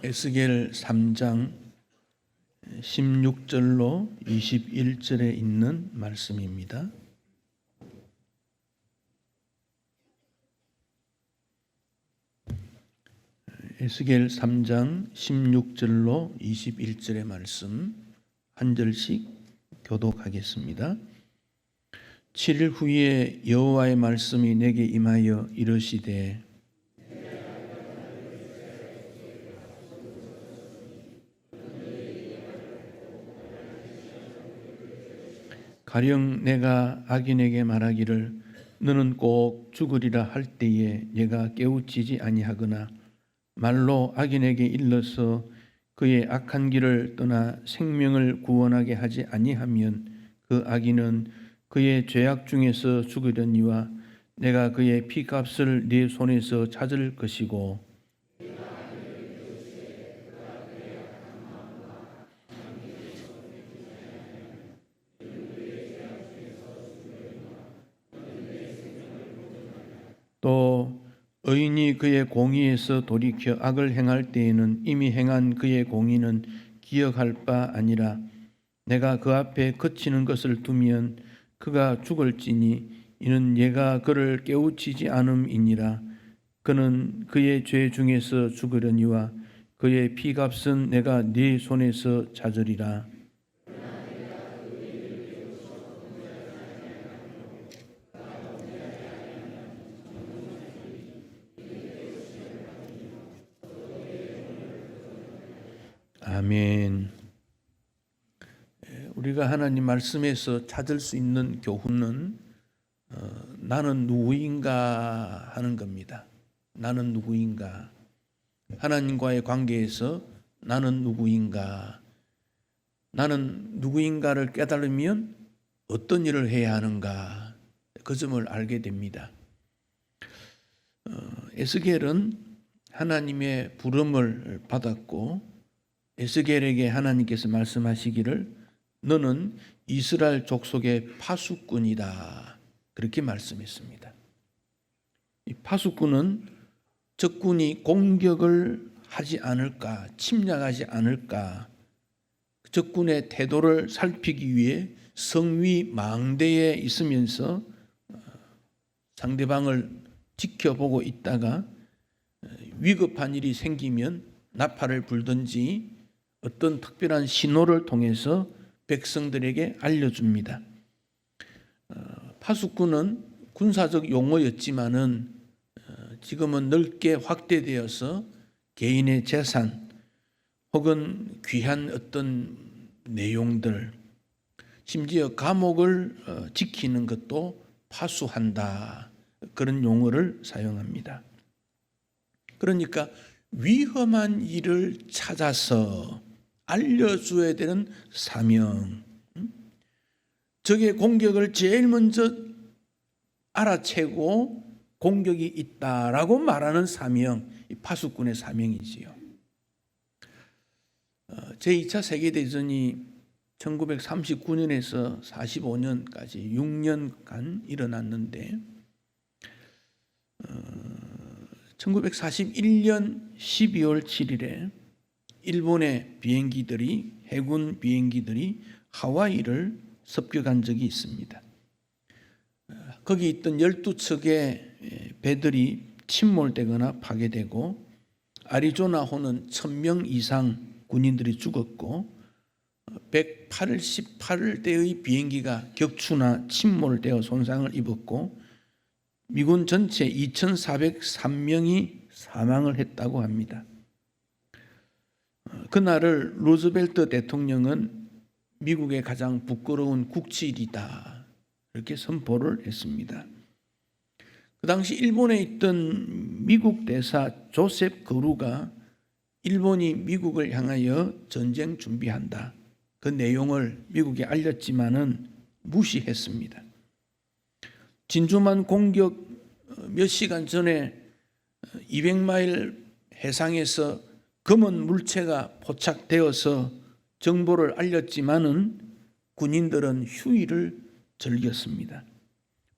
에스겔 3장 16절로 21절에 있는 말씀입니다. 에스겔 3장 16절로 21절의 말씀 한 절씩 교독하겠습니다. 7일 후에 여호와의 말씀이 내게 임하여 이르시되 가령 내가 악인에게 말하기를 너는 꼭 죽으리라 할 때에 내가 깨우치지 아니하거나 말로 악인에게 일러서 그의 악한 길을 떠나 생명을 구원하게 하지 아니하면 그 악인은 그의 죄악 중에서 죽으려니와 내가 그의 피값을 네 손에서 찾을 것이고 또 의인이 그의 공의에서 돌이켜 악을 행할 때에는 이미 행한 그의 공의는 기억할 바 아니라 내가 그 앞에 그치는 것을 두면 그가 죽을지니 이는 얘가 그를 깨우치지 않음이니라. 그는 그의 죄 중에서 죽으려니와 그의 피값은 내가 네 손에서 찾으리라. 아멘. 우리가 하나님 말씀에서 찾을 수 있는 교훈은 나는 누구인가 하는 겁니다. 나는 누구인가. 하나님과의 관계에서 나는 누구인가. 나는 누구인가를 깨달으면 어떤 일을 해야 하는가. 그 점을 알게 됩니다. 에스겔은 하나님의 부름을 받았고 에스겔에게 하나님께서 말씀하시기를 너는 이스라엘 족속의 파수꾼이다. 그렇게 말씀했습니다. 이 파수꾼은 적군이 공격을 하지 않을까, 침략하지 않을까, 적군의 태도를 살피기 위해 성위 망대에 있으면서 상대방을 지켜보고 있다가 위급한 일이 생기면 나팔을 불든지 어떤 특별한 신호를 통해서 백성들에게 알려줍니다. 파수꾼은 군사적 용어였지만은 지금은 넓게 확대되어서 개인의 재산 혹은 귀한 어떤 내용들, 심지어 감옥을 지키는 것도 파수한다. 그런 용어를 사용합니다. 그러니까 위험한 일을 찾아서 알려줘야 되는 사명, 적의 공격을 제일 먼저 알아채고 공격이 있다라고 말하는 사명, 이 파수꾼의 사명이지요. 제2차 세계대전이 1939년에서 45년까지 6년간 일어났는데 1941년 12월 7일에 일본의 비행기들이 해군 비행기들이 하와이를 습격한 적이 있습니다. 거기 있던 12척의 배들이 침몰되거나 파괴되고 아리조나호는 1000명 이상 군인들이 죽었고 188대의 비행기가 격추나 침몰되어 손상을 입었고 미군 전체 2403명이 사망을 했다고 합니다. 그날을 루즈벨트 대통령은 미국의 가장 부끄러운 국치일이다 이렇게 선포를 했습니다. 그 당시 일본에 있던 미국 대사 조셉 거루가 일본이 미국을 향하여 전쟁 준비한다. 그 내용을 미국에 알렸지만은 무시했습니다. 진주만 공격 몇 시간 전에 200마일 해상에서 검은 물체가 포착되어서 정보를 알렸지만은 군인들은 휴일을 즐겼습니다.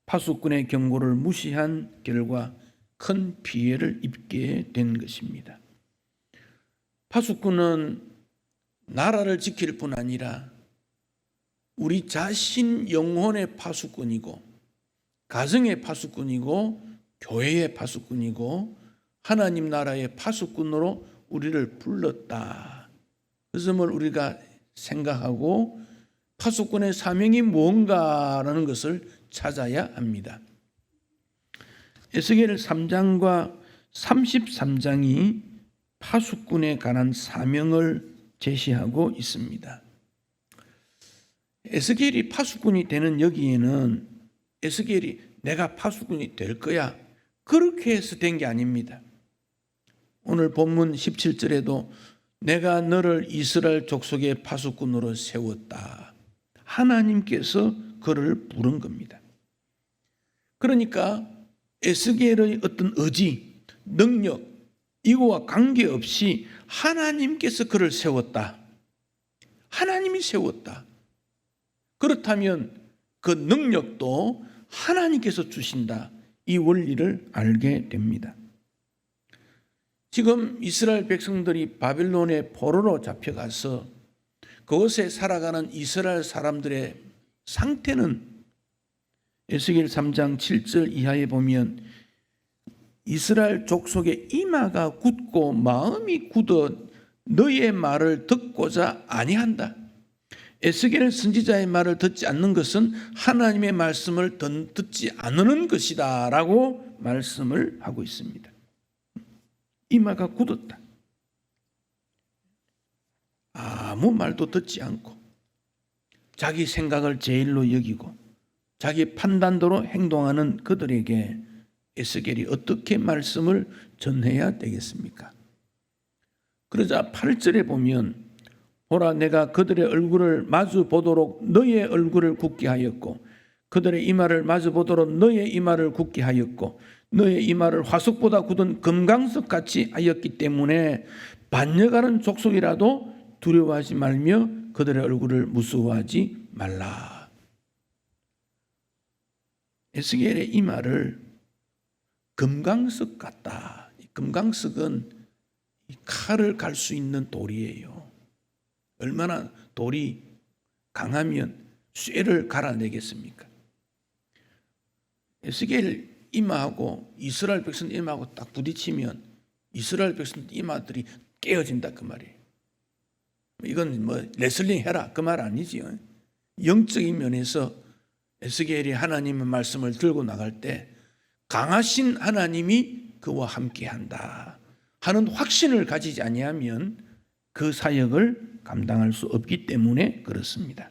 파수꾼의 경고를 무시한 결과 큰 피해를 입게 된 것입니다. 파수꾼은 나라를 지킬 뿐 아니라 우리 자신 영혼의 파수꾼이고, 가정의 파수꾼이고, 교회의 파수꾼이고, 하나님 나라의 파수꾼으로 우리를 불렀다. 그 점을 우리가 생각하고 파수꾼의 사명이 무언가라는 것을 찾아야 합니다. 에스겔 3장과 33장이 파수꾼에 관한 사명을 제시하고 있습니다. 에스겔이 파수꾼이 되는 여기에는 에스겔이 내가 파수꾼이 될 거야 그렇게 해서 된 게 아닙니다. 오늘 본문 17절에도 내가 너를 이스라엘 족속의 파수꾼으로 세웠다. 하나님께서 그를 부른 겁니다. 그러니까 에스겔의 어떤 의지, 능력, 이거와 관계없이 하나님께서 그를 세웠다. 하나님이 세웠다. 그렇다면 그 능력도 하나님께서 주신다. 이 원리를 알게 됩니다. 지금 이스라엘 백성들이 바빌론의 포로로 잡혀가서 그곳에 살아가는 이스라엘 사람들의 상태는 에스겔 3장 7절 이하에 보면 이스라엘 족속의 이마가 굳고 마음이 굳어 너의 말을 듣고자 아니한다. 에스겔 선지자의 말을 듣지 않는 것은 하나님의 말씀을 듣지 않는 것이다 라고 말씀을 하고 있습니다. 이마가 굳었다. 아무 말도 듣지 않고 자기 생각을 제일로 여기고 자기 판단대로 행동하는 그들에게 에스겔이 어떻게 말씀을 전해야 되겠습니까? 그러자 8절에 보면 보라 내가 그들의 얼굴을 마주 보도록 너의 얼굴을 굳게 하였고 그들의 이마를 마주 보도록 너의 이마를 굳게 하였고 너의 이마를 화석보다 굳은 금강석같이 하였기 때문에 반역하는 족속이라도 두려워하지 말며 그들의 얼굴을 무서워하지 말라. 에스겔의 이마를 금강석 같다. 금강석은 칼을 갈 수 있는 돌이에요. 얼마나 돌이 강하면 쇠를 갈아내겠습니까? 에스겔 이마하고 이스라엘 백성 이마하고 딱 부딪히면 이스라엘 백성 이마들이 깨어진다 그 말이에요. 이건 뭐 레슬링 해라 그 말 아니지요. 영적인 면에서 에스겔이 하나님의 말씀을 들고 나갈 때 강하신 하나님이 그와 함께한다 하는 확신을 가지지 아니하면 그 사역을 감당할 수 없기 때문에 그렇습니다.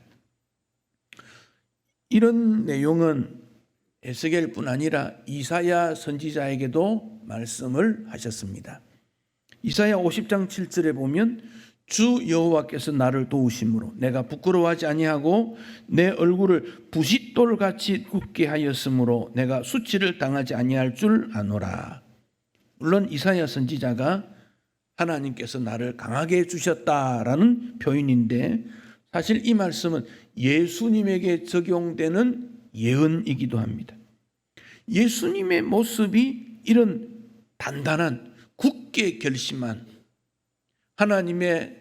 이런 내용은 에스겔뿐 아니라 이사야 선지자에게도 말씀을 하셨습니다. 이사야 50장 7절에 보면 주 여호와께서 나를 도우심으로 내가 부끄러워하지 아니하고 내 얼굴을 부싯돌같이 굳게 하였으므로 내가 수치를 당하지 아니할 줄 아노라. 물론 이사야 선지자가 하나님께서 나를 강하게 해주셨다라는 표현인데 사실 이 말씀은 예수님에게 적용되는 예언이기도 합니다. 예수님의 모습이 이런 단단한 굳게 결심한 하나님의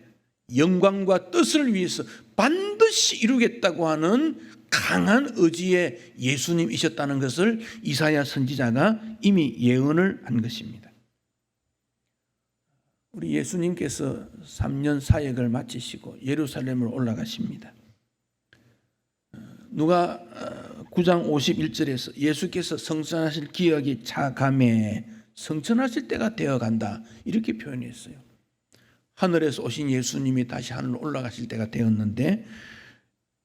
영광과 뜻을 위해서 반드시 이루겠다고 하는 강한 의지의 예수님이셨다는 것을 이사야 선지자가 이미 예언을 한 것입니다. 우리 예수님께서 3년 사역을 마치시고 예루살렘으로 올라가십니다. 누가 9장 51절에서 예수께서 성천하실 기억이 차감해 성천하실 때가 되어간다 이렇게 표현했어요. 하늘에서 오신 예수님이 다시 하늘로 올라가실 때가 되었는데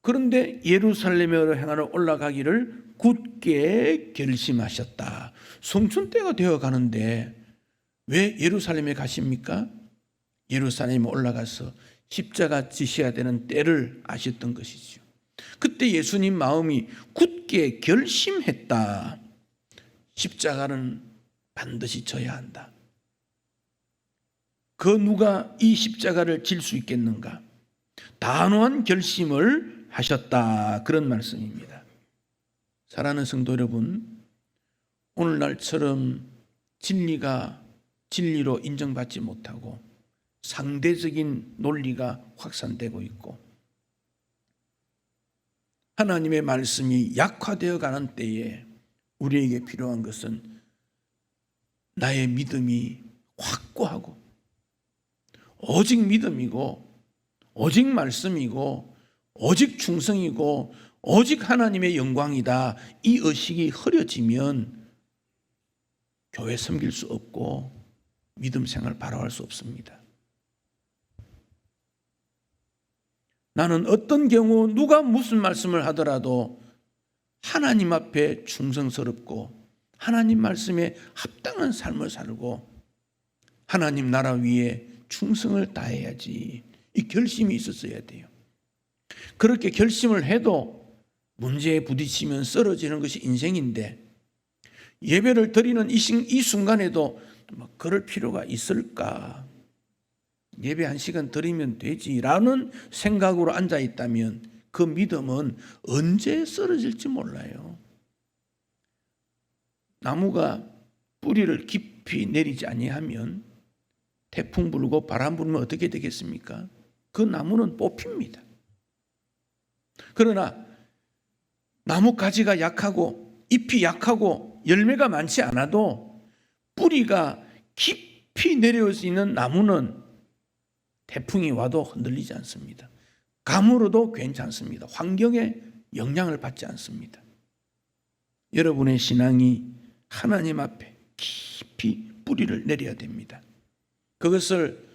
그런데 예루살렘으로 향하여 올라가기를 굳게 결심하셨다. 성천 때가 되어가는데 왜 예루살렘에 가십니까? 예루살렘에 올라가서 십자가 지셔야 되는 때를 아셨던 것이죠. 그때 예수님 마음이 굳게 결심했다. 십자가는 반드시 져야 한다. 그 누가 이 십자가를 질 수 있겠는가? 단호한 결심을 하셨다. 그런 말씀입니다. 사랑하는 성도 여러분, 오늘날처럼 진리가 진리로 인정받지 못하고 상대적인 논리가 확산되고 있고, 하나님의 말씀이 약화되어 가는 때에 우리에게 필요한 것은 나의 믿음이 확고하고 오직 믿음이고 오직 말씀이고 오직 충성이고 오직 하나님의 영광이다, 이 의식이 흐려지면 교회 섬길 수 없고 믿음 생활 바라할 수 없습니다. 나는 어떤 경우 누가 무슨 말씀을 하더라도 하나님 앞에 충성스럽고 하나님 말씀에 합당한 삶을 살고 하나님 나라 위에 충성을 다해야지, 이 결심이 있었어야 돼요. 그렇게 결심을 해도 문제에 부딪히면 쓰러지는 것이 인생인데, 예배를 드리는 이 순간에도 그럴 필요가 있을까? 예배 1시간 드리면 되지라는 생각으로 앉아있다면 그 믿음은 언제 쓰러질지 몰라요. 나무가 뿌리를 깊이 내리지 아니하면 태풍 불고 바람 불면 어떻게 되겠습니까? 그 나무는 뽑힙니다. 그러나 나무 가지가 약하고 잎이 약하고 열매가 많지 않아도 뿌리가 깊이 내려올 수 있는 나무는 태풍이 와도 흔들리지 않습니다. 가물어도 괜찮습니다. 환경에 영향을 받지 않습니다. 여러분의 신앙이 하나님 앞에 깊이 뿌리를 내려야 됩니다. 그것을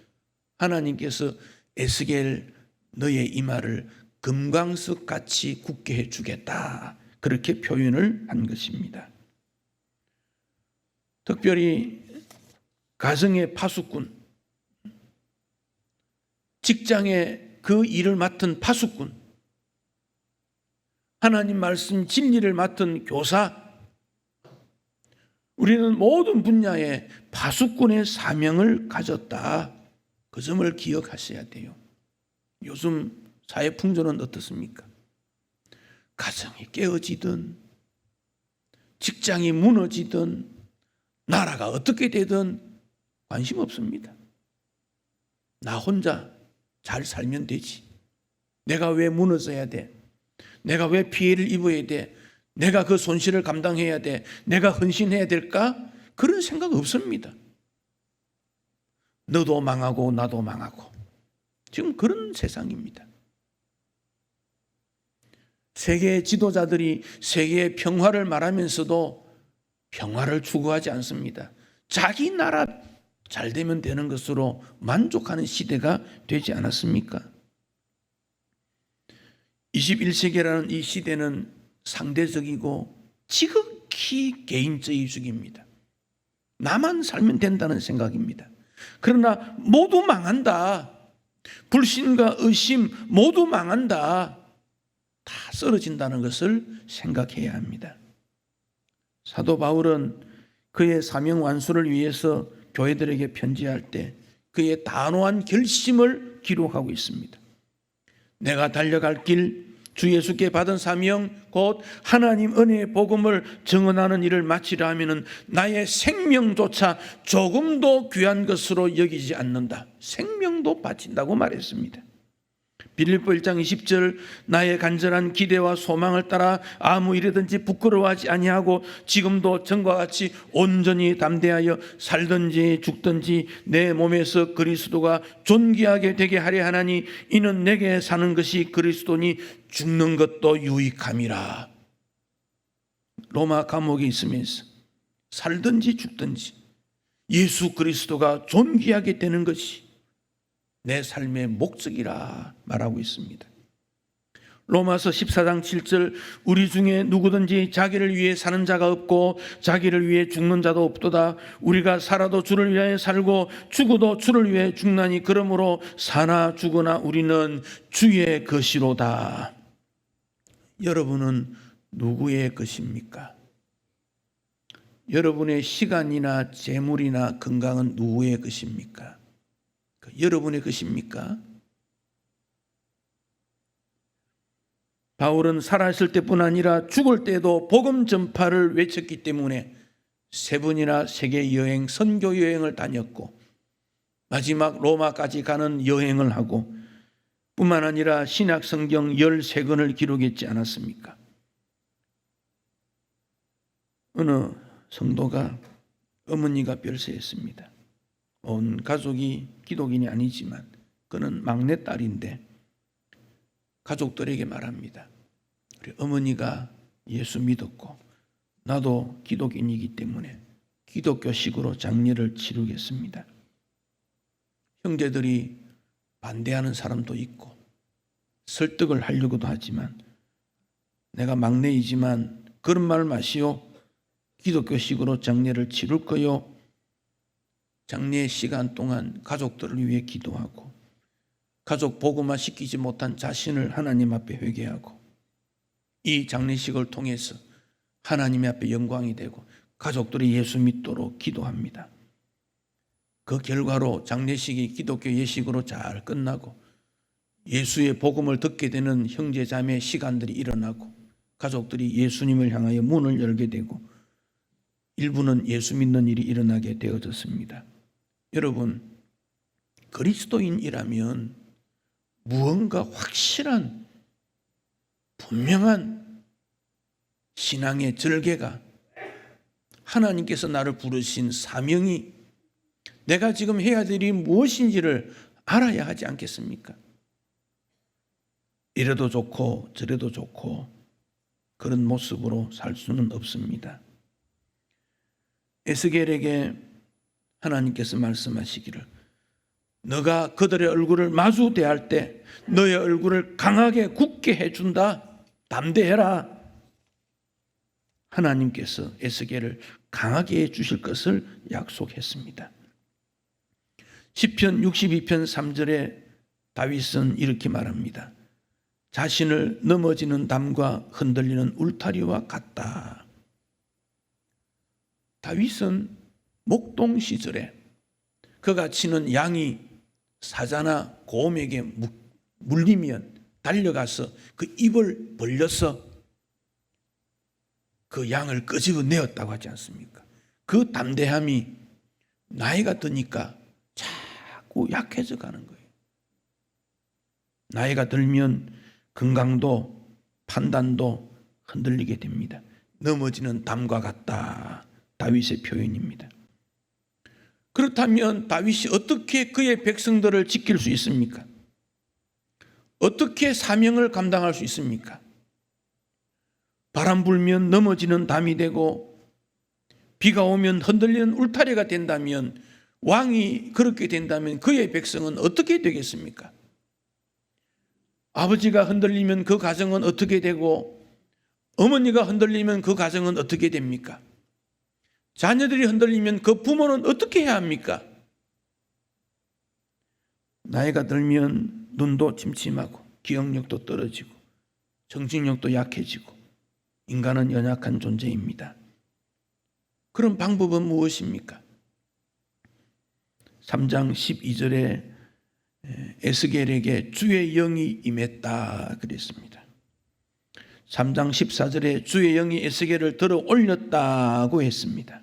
하나님께서 에스겔 너의 이마를 금광석 같이 굳게 해주겠다, 그렇게 표현을 한 것입니다. 특별히 가정의 파수꾼, 직장에 그 일을 맡은 파수꾼, 하나님 말씀 진리를 맡은 교사, 우리는 모든 분야에 파수꾼의 사명을 가졌다, 그 점을 기억하셔야 돼요. 요즘 사회 풍조는 어떻습니까? 가정이 깨어지든 직장이 무너지든 나라가 어떻게 되든 관심 없습니다. 나 혼자 잘 살면 되지. 내가 왜 무너져야 돼? 내가 왜 피해를 입어야 돼? 내가 그 손실을 감당해야 돼? 내가 헌신해야 될까? 그런 생각 없습니다. 너도 망하고 나도 망하고 지금 그런 세상입니다. 세계의 지도자들이 세계의 평화를 말하면서도 평화를 추구하지 않습니다. 자기 나라 잘 되면 되는 것으로 만족하는 시대가 되지 않았습니까? 21세기라는 이 시대는 상대적이고 지극히 개인주의적입니다. 나만 살면 된다는 생각입니다. 그러나 모두 망한다. 불신과 의심 모두 망한다. 다 쓰러진다는 것을 생각해야 합니다. 사도 바울은 그의 사명 완수를 위해서 교회들에게 편지할 때 그의 단호한 결심을 기록하고 있습니다. 내가 달려갈 길, 주 예수께 받은 사명, 곧 하나님 은혜의 복음을 증언하는 일을 마치려 하면은 나의 생명조차 조금도 귀한 것으로 여기지 않는다. 생명도 바친다고 말했습니다. 빌립보 1장 20절, 나의 간절한 기대와 소망을 따라 아무 일이든지 부끄러워하지 아니하고 지금도 전과 같이 온전히 담대하여 살든지 죽든지 내 몸에서 그리스도가 존귀하게 되게 하려 하나니 이는 내게 사는 것이 그리스도니 죽는 것도 유익함이라. 로마 감옥에 있으면서 살든지 죽든지 예수 그리스도가 존귀하게 되는 것이 내 삶의 목적이라 말하고 있습니다. 로마서 14장 7절, 우리 중에 누구든지 자기를 위해 사는 자가 없고 자기를 위해 죽는 자도 없도다. 우리가 살아도 주를 위하여 살고 죽어도 주를 위해 죽나니 그러므로 사나 죽으나 우리는 주의 것이로다. 여러분은 누구의 것입니까? 여러분의 시간이나 재물이나 건강은 누구의 것입니까? 여러분의 것입니까? 바울은 살아있을 때뿐 아니라 죽을 때도 복음 전파를 외쳤기 때문에 3번이나 세계 여행, 선교 여행을 다녔고 마지막 로마까지 가는 여행을 하고 뿐만 아니라 신약 성경 13권을 기록했지 않았습니까? 어느 성도가 어머니가 별세했습니다. 온 가족이 기독인이 아니지만 그는 막내딸인데 가족들에게 말합니다. 우리 어머니가 예수 믿었고 나도 기독인이기 때문에 기독교식으로 장례를 치르겠습니다. 형제들이 반대하는 사람도 있고 설득을 하려고도 하지만 내가 막내이지만 그런 말 마시오. 기독교식으로 장례를 치를 거요. 장례 시간 동안 가족들을 위해 기도하고 가족 복음화 시키지 못한 자신을 하나님 앞에 회개하고 이 장례식을 통해서 하나님 앞에 영광이 되고 가족들이 예수 믿도록 기도합니다. 그 결과로 장례식이 기독교 예식으로 잘 끝나고 예수의 복음을 듣게 되는 형제 자매 시간들이 일어나고 가족들이 예수님을 향하여 문을 열게 되고 일부는 예수 믿는 일이 일어나게 되어졌습니다. 여러분, 그리스도인이라면 무언가 확실한 분명한 신앙의 절개가 하나님께서 나를 부르신 사명이 내가 지금 해야 될 일이 무엇인지를 알아야 하지 않겠습니까? 이래도 좋고 저래도 좋고 그런 모습으로 살 수는 없습니다. 에스겔에게 하나님께서 말씀하시기를 너가 그들의 얼굴을 마주 대할 때 너의 얼굴을 강하게 굳게 해준다. 담대해라. 하나님께서 에스겔을 강하게 해주실 것을 약속했습니다. 시편 62편 3절에 다윗은 이렇게 말합니다. 자신을 넘어지는 담과 흔들리는 울타리와 같다. 다윗은 목동 시절에 그가 치는 양이 사자나 곰에게 물리면 달려가서 그 입을 벌려서 그 양을 끄집어내었다고 하지 않습니까? 그 담대함이 나이가 드니까 자꾸 약해져 가는 거예요. 나이가 들면 건강도 판단도 흔들리게 됩니다. 넘어지는 담과 같다. 다윗의 표현입니다. 그렇다면 다윗이 어떻게 그의 백성들을 지킬 수 있습니까? 어떻게 사명을 감당할 수 있습니까? 바람 불면 넘어지는 담이 되고 비가 오면 흔들리는 울타리가 된다면 왕이 그렇게 된다면 그의 백성은 어떻게 되겠습니까? 아버지가 흔들리면 그 가정은 어떻게 되고 어머니가 흔들리면 그 가정은 어떻게 됩니까? 자녀들이 흔들리면 그 부모는 어떻게 해야 합니까? 나이가 들면 눈도 침침하고 기억력도 떨어지고 정신력도 약해지고 인간은 연약한 존재입니다. 그런 방법은 무엇입니까? 3장 12절에 에스겔에게 주의 영이 임했다 그랬습니다. 3장 14절에 주의 영이 에스겔을 들어 올렸다고 했습니다.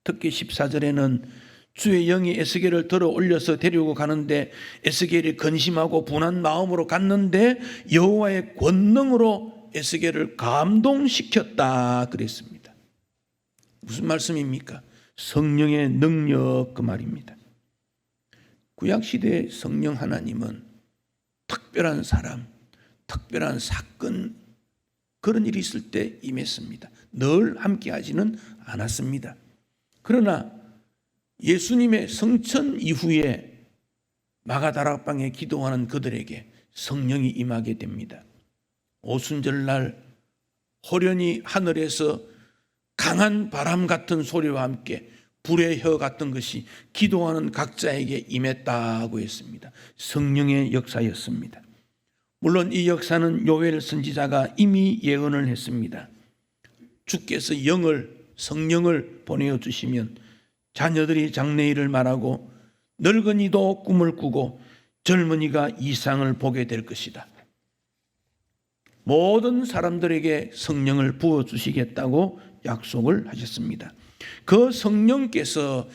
특히 14절에는 주의 영이 에스겔을 들어 올려서 데리고 가는데 에스겔이 근심하고 분한 마음으로 갔는데 여호와의 권능으로 에스겔을 감동시켰다 그랬습니다. 무슨 말씀입니까? 성령의 능력 그 말입니다. 구약시대의 성령 하나님은 특별한 사람, 특별한 사건 그런 일이 있을 때 임했습니다. 늘 함께하지는 않았습니다. 그러나 예수님의 성천 이후에 마가다락방에 기도하는 그들에게 성령이 임하게 됩니다. 오순절날 호련히 하늘에서 강한 바람 같은 소리와 함께 불의 혀 같은 것이 기도하는 각자에게 임했다고 했습니다. 성령의 역사였습니다. 물론 이 역사는 요엘 선지자가 이미 예언을 했습니다. 주께서 성령을 보내주시면 자녀들이 장래일을 말하고 늙은이도 꿈을 꾸고 젊은이가 이상을 보게 될 것이다. 모든 사람들에게 성령을 부어주시겠다고 약속을 하셨습니다. 그 성령께서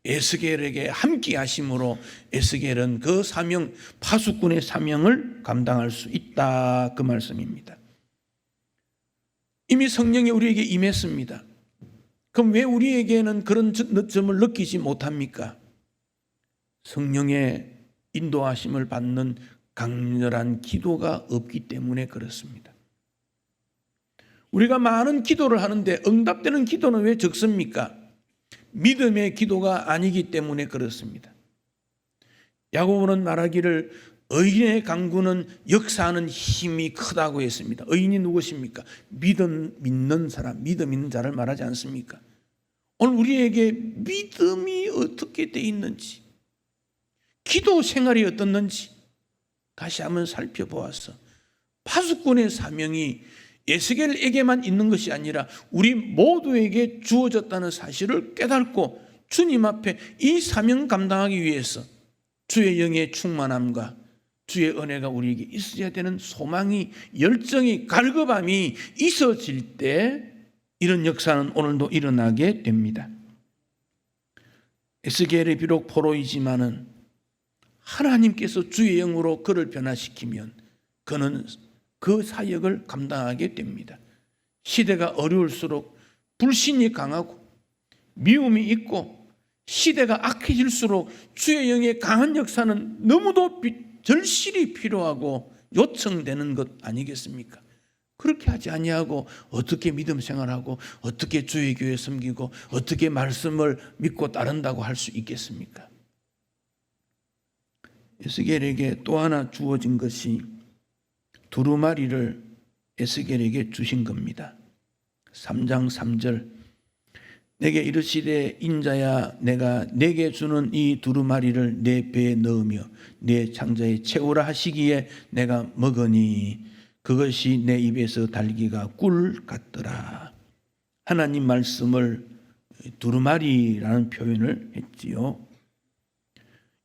에스겔에게 함께 하심으로 에스겔은 그 사명, 파수꾼의 사명을 감당할 수 있다, 그 말씀입니다. 이미 성령이 우리에게 임했습니다. 그럼 왜 우리에게는 그런 점을 느끼지 못합니까? 성령의 인도하심을 받는 강렬한 기도가 없기 때문에 그렇습니다. 우리가 많은 기도를 하는데 응답되는 기도는 왜 적습니까? 믿음의 기도가 아니기 때문에 그렇습니다. 야고보는 말하기를 의인의 강구는 역사하는 힘이 크다고 했습니다. 의인이 누구십니까? 믿는 사람, 믿음 있는 자를 말하지 않습니까? 오늘 우리에게 믿음이 어떻게 돼 있는지, 기도 생활이 어떻는지 다시 한번 살펴보아서 파수꾼의 사명이 에스겔에게만 있는 것이 아니라 우리 모두에게 주어졌다는 사실을 깨닫고 주님 앞에 이 사명 감당하기 위해서 주의 영의 충만함과 주의 은혜가 우리에게 있어야 되는 소망이, 열정이, 갈급함이 있어질 때 이런 역사는 오늘도 일어나게 됩니다. 에스겔이 비록 포로이지만은 하나님께서 주의 영으로 그를 변화시키면 그는 그 사역을 감당하게 됩니다. 시대가 어려울수록 불신이 강하고 미움이 있고 시대가 악해질수록 주의 영의 강한 역사는 너무도 절실히 필요하고 요청되는 것 아니겠습니까? 그렇게 하지 아니하고 어떻게 믿음 생활하고 어떻게 주의 교회 섬기고 어떻게 말씀을 믿고 따른다고 할 수 있겠습니까? 에스겔에게 또 하나 주어진 것이 두루마리를 에스겔에게 주신 겁니다. 3장 3절 내게 이르시되 인자야 내가 내게 주는 이 두루마리를 내 배에 넣으며 내 창자에 채우라 하시기에 내가 먹으니 그것이 내 입에서 달기가 꿀 같더라. 하나님 말씀을 두루마리라는 표현을 했지요.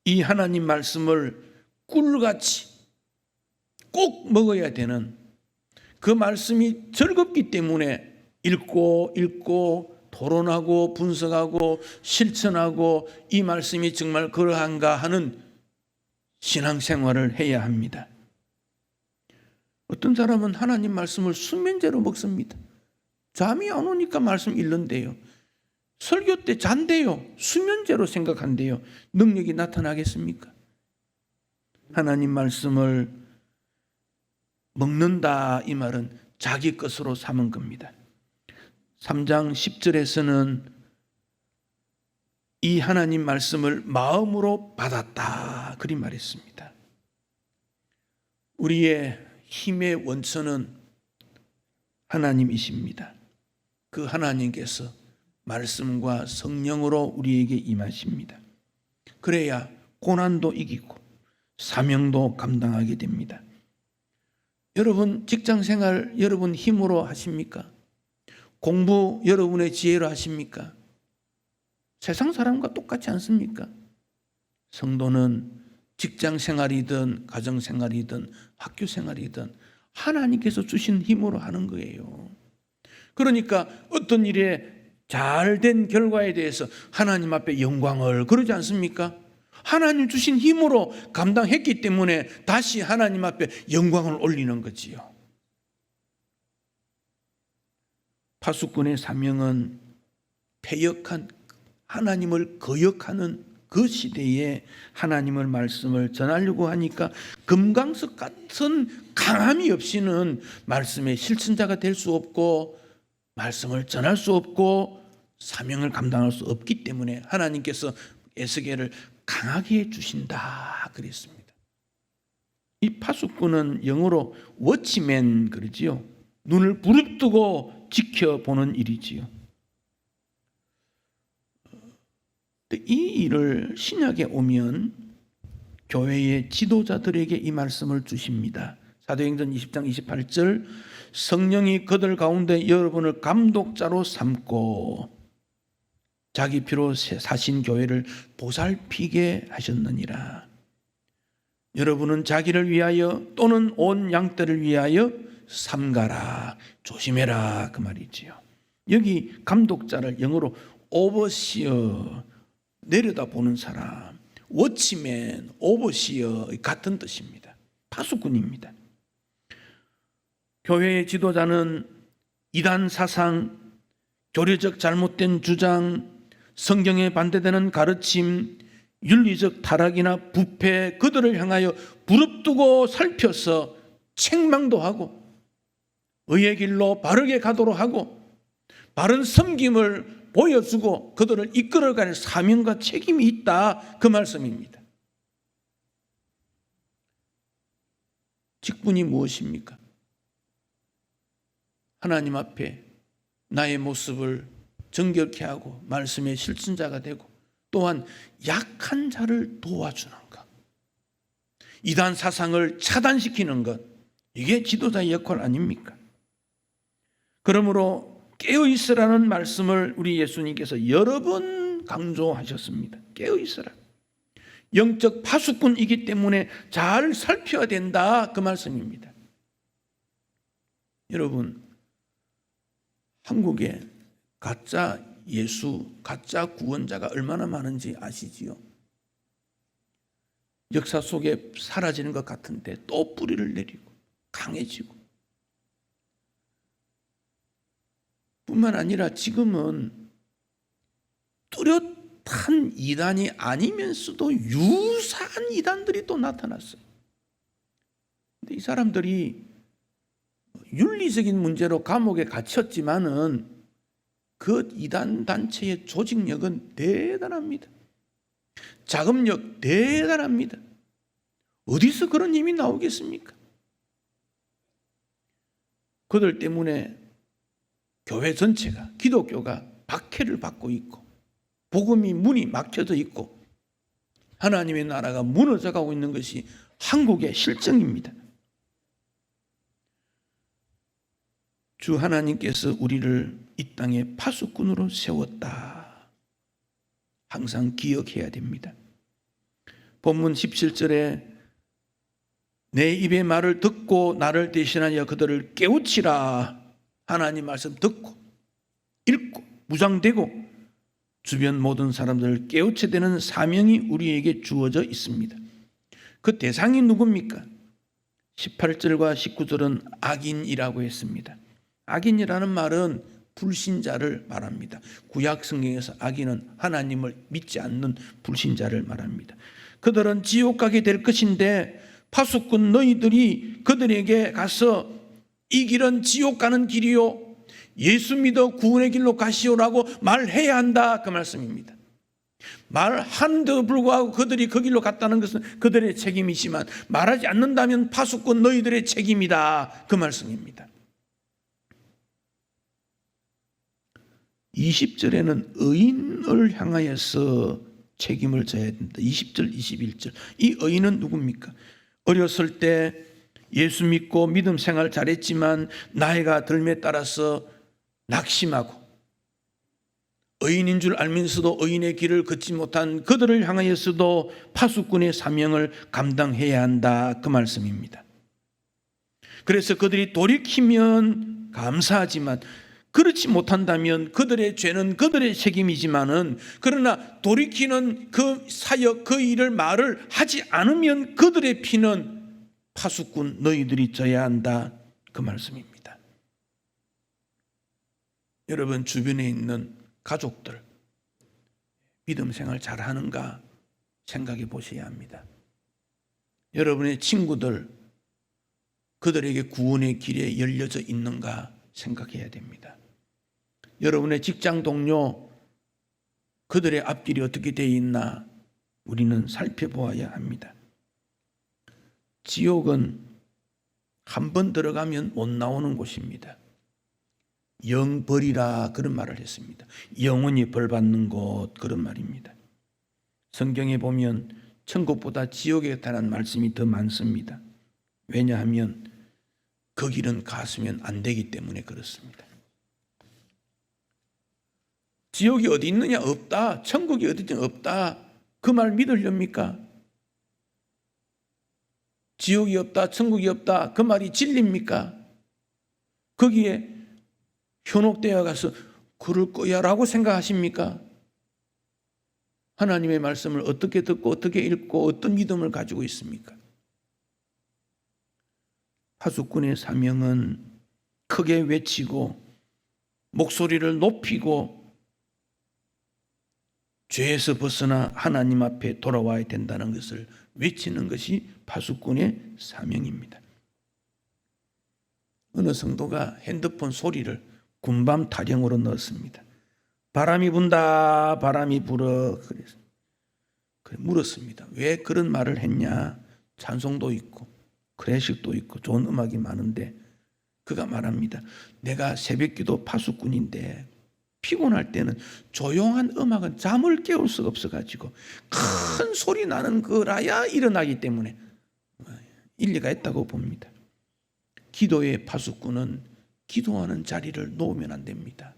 이 하나님 말씀을 꿀같이 꼭 먹어야 되는, 그 말씀이 즐겁기 때문에 읽고 토론하고 분석하고 실천하고 이 말씀이 정말 그러한가 하는 신앙생활을 해야 합니다. 어떤 사람은 하나님 말씀을 수면제로 먹습니다. 잠이 안 오니까 말씀 읽는데요. 설교 때 잔대요. 수면제로 생각한대요. 능력이 나타나겠습니까? 하나님 말씀을 먹는다, 이 말은 자기 것으로 삼은 겁니다. 3장 10절에서는 이 하나님 말씀을 마음으로 받았다, 그리 말했습니다. 우리의 힘의 원천은 하나님이십니다. 그 하나님께서 말씀과 성령으로 우리에게 임하십니다. 그래야 고난도 이기고 사명도 감당하게 됩니다. 여러분 직장생활 여러분 힘으로 하십니까? 공부 여러분의 지혜로 하십니까? 세상 사람과 똑같지 않습니까? 성도는 직장생활이든 가정생활이든 학교생활이든 하나님께서 주신 힘으로 하는 거예요. 그러니까 어떤 일에 잘된 결과에 대해서 하나님 앞에 영광을 그러지 않습니까? 하나님 주신 힘으로 감당했기 때문에 다시 하나님 앞에 영광을 올리는 거지요. 파수꾼의 사명은 패역한, 하나님을 거역하는 그 시대에 하나님의 말씀을 전하려고 하니까 금강석 같은 강함이 없이는 말씀의 실천자가 될 수 없고 말씀을 전할 수 없고 사명을 감당할 수 없기 때문에 하나님께서 에스겔을 강하게 해주신다 그랬습니다. 이 파수꾼은 영어로 워치맨 그러지요. 눈을 부릅뜨고 지켜보는 일이지요. 이 일을 신약에 오면 교회의 지도자들에게 이 말씀을 주십니다. 사도행전 20장 28절 성령이 그들 가운데 여러분을 감독자로 삼고 자기 피로 사신 교회를 보살피게 하셨느니라. 여러분은 자기를 위하여 또는 온 양떼를 위하여 삼가라, 조심해라 그 말이지요. 여기 감독자를 영어로 오버시어, 내려다보는 사람, 워치맨, 오버시어 같은 뜻입니다. 파수꾼입니다. 교회의 지도자는 이단 사상, 교리적 잘못된 주장, 성경에 반대되는 가르침, 윤리적 타락이나 부패, 그들을 향하여 부릅뜨고 살펴서 책망도 하고 의의 길로 바르게 가도록 하고 바른 섬김을 보여주고 그들을 이끌어가는 사명과 책임이 있다, 그 말씀입니다. 직분이 무엇입니까? 하나님 앞에 나의 모습을 정결케 하고 말씀의 실천자가 되고 또한 약한 자를 도와주는 것, 이단 사상을 차단시키는 것, 이게 지도자의 역할 아닙니까? 그러므로 깨어있으라는 말씀을 우리 예수님께서 여러 번 강조하셨습니다. 깨어있으라. 영적 파수꾼이기 때문에 잘 살펴야 된다, 그 말씀입니다. 여러분, 한국에 가짜 예수, 가짜 구원자가 얼마나 많은지 아시지요? 역사 속에 사라지는 것 같은데 또 뿌리를 내리고 강해지고, 뿐만 아니라 지금은 뚜렷한 이단이 아니면서도 유사한 이단들이 또 나타났어요. 근데 이 사람들이 윤리적인 문제로 감옥에 갇혔지만은 그 이단 단체의 조직력은 대단합니다. 자금력 대단합니다. 어디서 그런 힘이 나오겠습니까? 그들 때문에 교회 전체가, 기독교가 박해를 받고 있고 복음이 문이 막혀져 있고 하나님의 나라가 무너져 가고 있는 것이 한국의 실정입니다. 주 하나님께서 우리를 이 땅에 파수꾼으로 세웠다. 항상 기억해야 됩니다. 본문 17절에 내 입의 말을 듣고 나를 대신하여 그들을 깨우치라. 하나님 말씀 듣고 읽고 무장되고 주변 모든 사람들을 깨우쳐야 되는 사명이 우리에게 주어져 있습니다. 그 대상이 누굽니까? 18절과 19절은 악인이라고 했습니다. 악인이라는 말은 불신자를 말합니다. 구약 성경에서 악인은 하나님을 믿지 않는 불신자를 말합니다. 그들은 지옥 가게 될 것인데 파수꾼 너희들이 그들에게 가서 이 길은 지옥 가는 길이요 예수 믿어 구원의 길로 가시오라고 말해야 한다, 그 말씀입니다. 말하는데도 불구하고 그들이 그 길로 갔다는 것은 그들의 책임이지만 말하지 않는다면 파수꾼 너희들의 책임이다, 그 말씀입니다. 20절에는 의인을 향하여서 책임을 져야 된다. 20절, 21절. 이 의인은 누굽니까? 어렸을 때 예수 믿고 믿음 생활 잘했지만 나이가 들매 따라서 낙심하고 의인인 줄 알면서도 의인의 길을 걷지 못한 그들을 향하여서도 파수꾼의 사명을 감당해야 한다, 그 말씀입니다. 그래서 그들이 돌이키면 감사하지만 그렇지 못한다면 그들의 죄는 그들의 책임이지만은 그러나 돌이키는 그 사역, 그 일을 말을 하지 않으면 그들의 피는 파수꾼 너희들이 져야 한다, 그 말씀입니다. 여러분 주변에 있는 가족들 믿음 생활 잘하는가 생각해 보셔야 합니다. 여러분의 친구들 그들에게 구원의 길에 열려져 있는가 생각해야 됩니다. 여러분의 직장 동료 그들의 앞길이 어떻게 되어 있나 우리는 살펴보아야 합니다. 지옥은 한 번 들어가면 못 나오는 곳입니다. 영벌이라 그런 말을 했습니다. 영원히 벌받는 곳, 그런 말입니다. 성경에 보면 천국보다 지옥에 관한 말씀이 더 많습니다. 왜냐하면 그 길은 가시면 안 되기 때문에 그렇습니다. 지옥이 어디 있느냐? 없다. 천국이 어디 있느냐? 없다. 그 말 믿으렵니까? 지옥이 없다, 천국이 없다, 그 말이 진리입니까? 거기에 현혹되어 가서 그럴 거야 라고 생각하십니까? 하나님의 말씀을 어떻게 듣고 어떻게 읽고 어떤 믿음을 가지고 있습니까? 파수꾼의 사명은 크게 외치고 목소리를 높이고 죄에서 벗어나 하나님 앞에 돌아와야 된다는 것을 외치는 것이 파수꾼의 사명입니다. 어느 성도가 핸드폰 소리를 군밤 타령으로 넣었습니다. 바람이 분다, 바람이 불어. 그래서 물었습니다. 왜 그런 말을 했냐? 찬송도 있고 클래식도 있고 좋은 음악이 많은데 그가 말합니다. 내가 새벽기도 파수꾼인데 피곤할 때는 조용한 음악은 잠을 깨울 수가 없어가지고 큰 소리 나는 거라야 일어나기 때문에 일리가 있다고 봅니다. 기도의 파수꾼은 기도하는 자리를 놓으면 안 됩니다.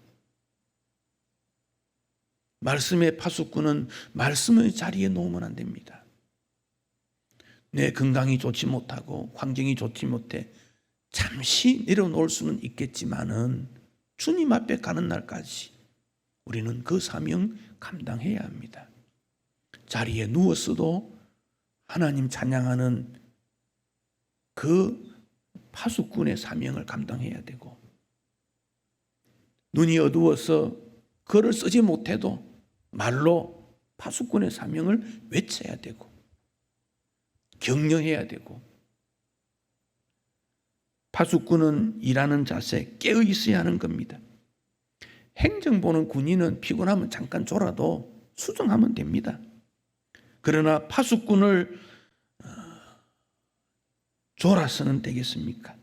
말씀의 파수꾼은 말씀의 자리에 놓으면 안 됩니다. 내 건강이 좋지 못하고 환경이 좋지 못해 잠시 내려놓을 수는 있겠지만은 주님 앞에 가는 날까지 우리는 그 사명 감당해야 합니다. 자리에 누웠어도 하나님 찬양하는 그 파수꾼의 사명을 감당해야 되고, 눈이 어두워서 글을 쓰지 못해도 말로 파수꾼의 사명을 외쳐야 되고 격려해야 되고, 파수꾼은 일하는 자세 깨어 있어야 하는 겁니다. 행정 보는 군인은 피곤하면 잠깐 졸아도 수정하면 됩니다. 그러나 파수꾼을 졸아서는 되겠습니까?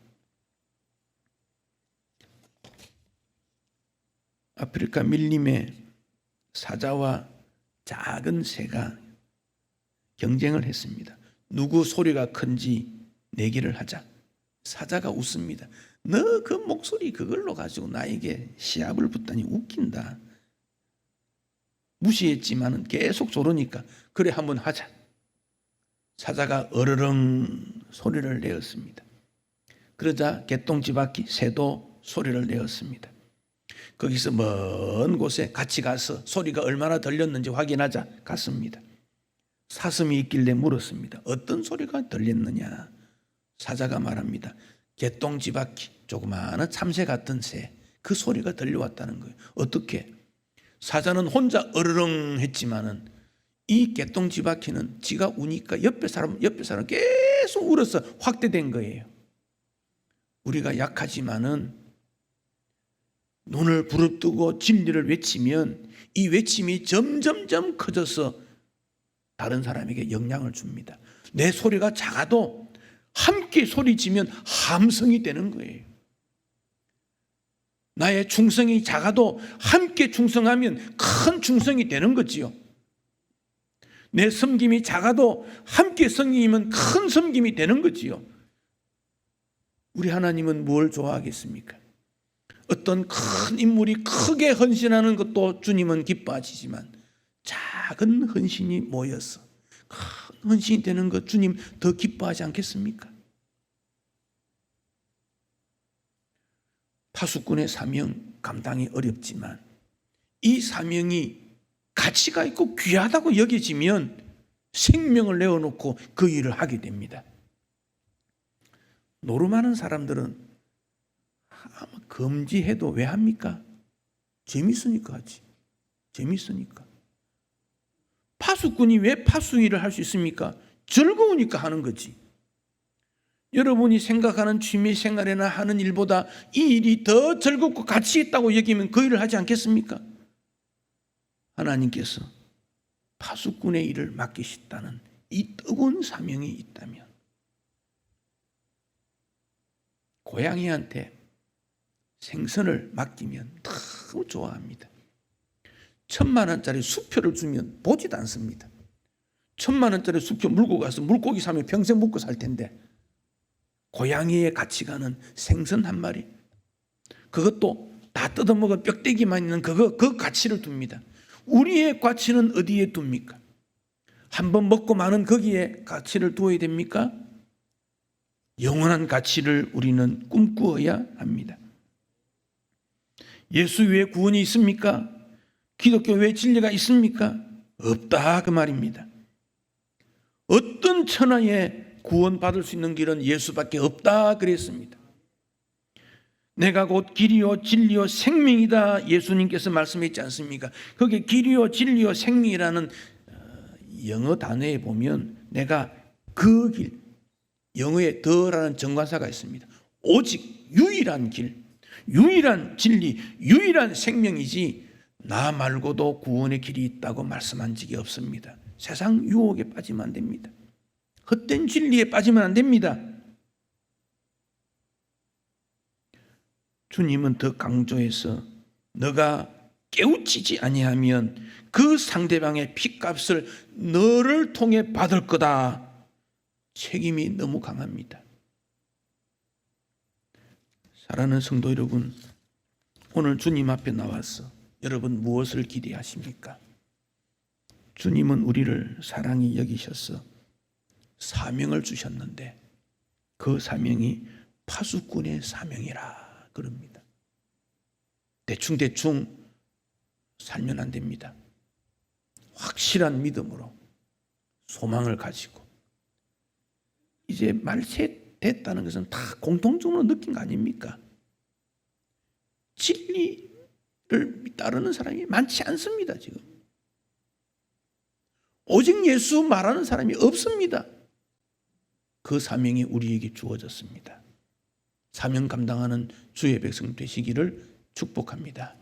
아프리카 밀림의 사자와 작은 새가 경쟁을 했습니다. 누구 소리가 큰지 내기를 하자. 사자가 웃습니다. 너 그 목소리 그걸로 가지고 나에게 시합을 붙다니 웃긴다. 무시했지만은 계속 조르니까 그래 한번 하자. 사자가 어르렁 소리를 내었습니다. 그러자 개똥지바퀴 새도 소리를 내었습니다. 거기서 먼 곳에 같이 가서 소리가 얼마나 들렸는지 확인하자 갔습니다. 사슴이 있길래 물었습니다. 어떤 소리가 들렸느냐? 사자가 말합니다. 개똥지바퀴, 조그마한 참새 같은 새, 그 소리가 들려왔다는 거예요. 어떻게? 사자는 혼자 어르렁 했지만은 이 개똥지바퀴는 지가 우니까 옆에 사람 계속 울어서 확대된 거예요. 우리가 약하지만은 눈을 부릅뜨고 진리를 외치면 이 외침이 점점점 커져서 다른 사람에게 영향을 줍니다. 내 소리가 작아도 함께 소리치면 함성이 되는 거예요. 나의 충성이 작아도 함께 충성하면 큰 충성이 되는 거지요. 내 섬김이 작아도 함께 섬기면 큰 섬김이 되는 거지요. 우리 하나님은 뭘 좋아하겠습니까? 어떤 큰 인물이 크게 헌신하는 것도 주님은 기뻐하시지만 작은 헌신이 모여서 큰 헌신이 되는 것 주님 더 기뻐하지 않겠습니까? 파수꾼의 사명 감당이 어렵지만 이 사명이 가치가 있고 귀하다고 여겨지면 생명을 내어놓고 그 일을 하게 됩니다. 노름하는 사람들은 아마 금지해도 왜 합니까? 재밌으니까 하지. 재밌으니까. 파수꾼이 왜 파수 일을 할 수 있습니까? 즐거우니까 하는 거지. 여러분이 생각하는 취미 생활이나 하는 일보다 이 일이 더 즐겁고 가치 있다고 여기면 그 일을 하지 않겠습니까? 하나님께서 파수꾼의 일을 맡기셨다는 이 뜨거운 사명이 있다면 고양이한테 생선을 맡기면 너무 좋아합니다. 1,000,000원짜리 수표를 주면 보지도 않습니다. 1,000,000원짜리 수표 물고 가서 물고기 사면 평생 먹고 살 텐데 고양이의 가치가는 생선 한 마리, 그것도 다 뜯어먹은 뼈대기만 있는 그 가치를 둡니다. 우리의 가치는 어디에 둡니까? 한번 먹고 마는 거기에 가치를 두어야 됩니까? 영원한 가치를 우리는 꿈꾸어야 합니다. 예수 외에 구원이 있습니까? 기독교 외에 진리가 있습니까? 없다 그 말입니다. 어떤 천하에 구원받을 수 있는 길은 예수밖에 없다 그랬습니다. 내가 곧 길이요 진리요 생명이다 예수님께서 말씀했지 않습니까? 거기에 길이요 진리요 생명이라는 영어 단어에 보면 내가 그 길, 영어에 더라는 정관사가 있습니다. 오직 유일한 길, 유일한 진리, 유일한 생명이지 나 말고도 구원의 길이 있다고 말씀한 적이 없습니다. 세상 유혹에 빠지면 안 됩니다. 헛된 진리에 빠지면 안 됩니다. 주님은 더 강조해서 너가 깨우치지 아니하면 그 상대방의 핏값을 너를 통해 받을 거다. 책임이 너무 강합니다. 사랑하는 성도 여러분, 오늘 주님 앞에 나와서 여러분 무엇을 기대하십니까? 주님은 우리를 사랑히 여기셔서 사명을 주셨는데 그 사명이 파수꾼의 사명이라 그럽니다. 대충 살면 안 됩니다. 확실한 믿음으로 소망을 가지고 이제 말세 됐다는 것은 다 공통적으로 느낀 거 아닙니까? 진리를 따르는 사람이 많지 않습니다. 지금 오직 예수 말하는 사람이 없습니다. 그 사명이 우리에게 주어졌습니다. 사명 감당하는 주의 백성 되시기를 축복합니다.